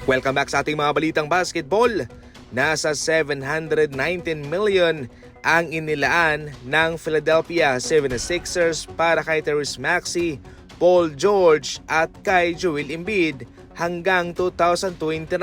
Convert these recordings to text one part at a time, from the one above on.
Welcome back sa ating mga balitang basketball. Nasa 719 million ang inilaan ng Philadelphia 76ers para kay Tyrese Maxey, Paul George at kay Joel Embiid hanggang 2029.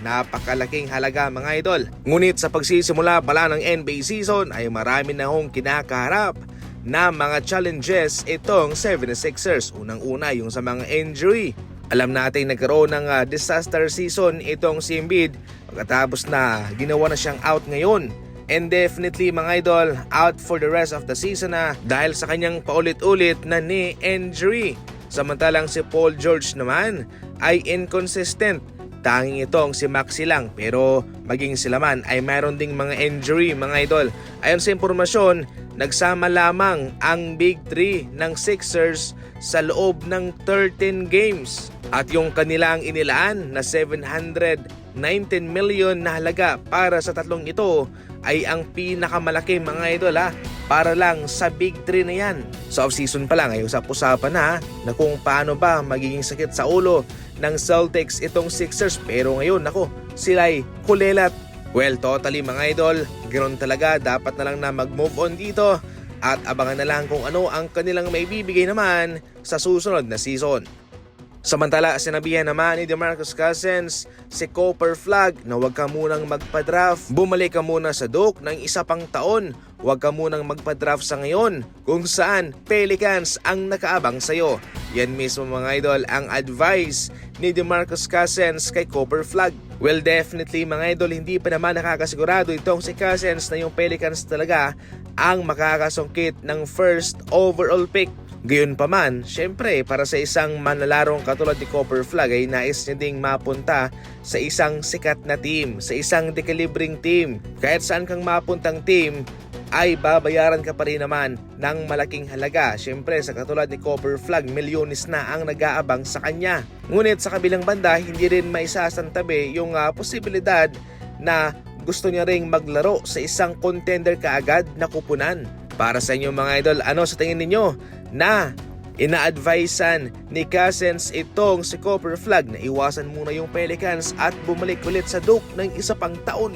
Napakalaking halaga mga idol. Ngunit sa pagsisimula pala ng NBA season ay marami na hong kinakaharap na mga challenges itong 76ers. Unang-una yung sa mga injury. Alam natin nagkaroon ng disaster season itong si Embiid pagkatapos na ginawa na siyang out ngayon. And definitely mga idol, out for the rest of the season na dahil sa kanyang paulit-ulit na knee injury. Samantalang si Paul George naman ay inconsistent. Tanging itong si Maxey lang, pero maging sila man ay mayroon ding mga injury mga idol. Ayon sa impormasyon, nagsama lamang ang Big 3 ng Sixers sa loob ng 13 games. At yung kanilang inilaan na 719 million na halaga para sa tatlong ito ay ang pinakamalaki mga idol para lang sa Big 3 na yan. Sa off-season pa lang ay usap-usapan na kung paano ba magiging sakit sa ulo ng Celtics itong Sixers, pero ngayon sila'y kulelat. Well, totally mga idol, ganoon talaga, dapat na lang na mag-move on dito at abangan na lang kung ano ang kanilang maibibigay naman sa susunod na season. Samantala, sinabihan naman ni DeMarcus Cousins si Cooper Flagg na huwag ka munang magpa-draft. Bumalik ka muna sa Duke ng isa pang taon. Huwag ka munang magpa-draft sa ngayon kung saan Pelicans ang nakaabang sa'yo. Yan mismo mga idol ang advice ni DeMarcus Cousins kay Cooper Flagg. Well, definitely mga idol, hindi pa naman nakakasigurado itong si Cousins na yung Pelicans talaga ang makakasungkit ng first overall pick. Gayon pa man, syempre para sa isang manalarong katulad ni Cooper Flagg ay nais niya ding mapunta sa isang sikat na team, sa isang dekalibring team. Kahit saan kang mapuntang team ay babayaran ka pa rin naman ng malaking halaga. Syempre sa katulad ni Cooper Flagg, milyones na ang nag-aabang sa kanya. Ngunit sa kabilang banda, hindi rin maisasantabi yung posibilidad na gusto niya ring maglaro sa isang contender kaagad na kupunan. Para sa inyo mga idol, ano sa tingin ninyo na ina-advisean ni Cousins itong si Cooper Flagg na iwasan muna yung Pelicans at bumalik ulit sa Duke ng isa pang taon?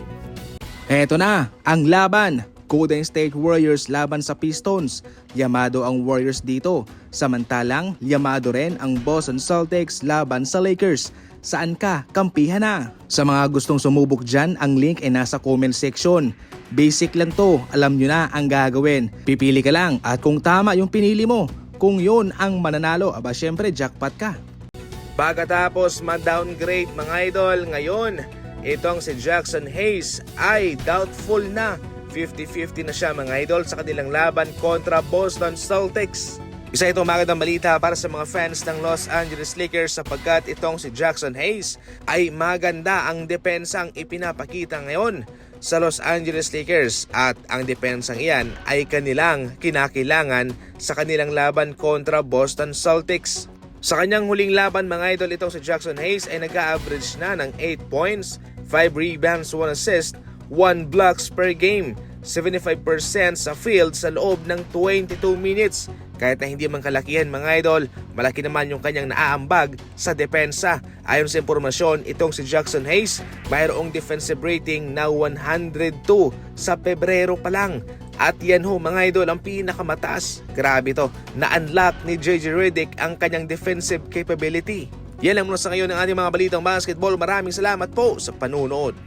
Eto na ang laban. Golden State Warriors laban sa Pistons. Yamado ang Warriors dito. Samantalang yamado rin ang Boston Celtics laban sa Lakers. Saan ka? Kampihan na! Sa mga gustong sumubok dyan, ang link ay nasa comment section. Basic lang to, alam nyo na ang gagawin. Pipili ka lang at kung tama yung pinili mo, kung yun ang mananalo, aba syempre jackpot ka. Pagkatapos ma-downgrade mga idol, ngayon itong si Jackson Hayes ay doubtful na. 50-50 na siya mga idol sa kanilang laban kontra Boston Celtics. Isa itong magandang balita para sa mga fans ng Los Angeles Lakers sapagkat itong si Jackson Hayes ay maganda ang depensang ipinapakita ngayon sa Los Angeles Lakers at ang depensang iyan ay kanilang kinakailangan sa kanilang laban kontra Boston Celtics. Sa kanyang huling laban mga idol, itong si Jackson Hayes ay nag-a-average na ng 8 points, 5 rebounds, 1 assist, 1 blocks per game, 75% sa field sa loob ng 22 minutes. Kahit na hindi man kalakihan mga idol, malaki naman yung kanyang naaambag sa depensa. Ayon sa impormasyon, itong si Jackson Hayes mayroong defensive rating na 102 sa Pebrero pa lang. At yan mga idol ang pinakamataas. Grabe to, na-unlock ni JJ Redick ang kanyang defensive capability. Yan lang muna sa ngayon ng ating mga balitang basketball. Maraming salamat po sa panunood.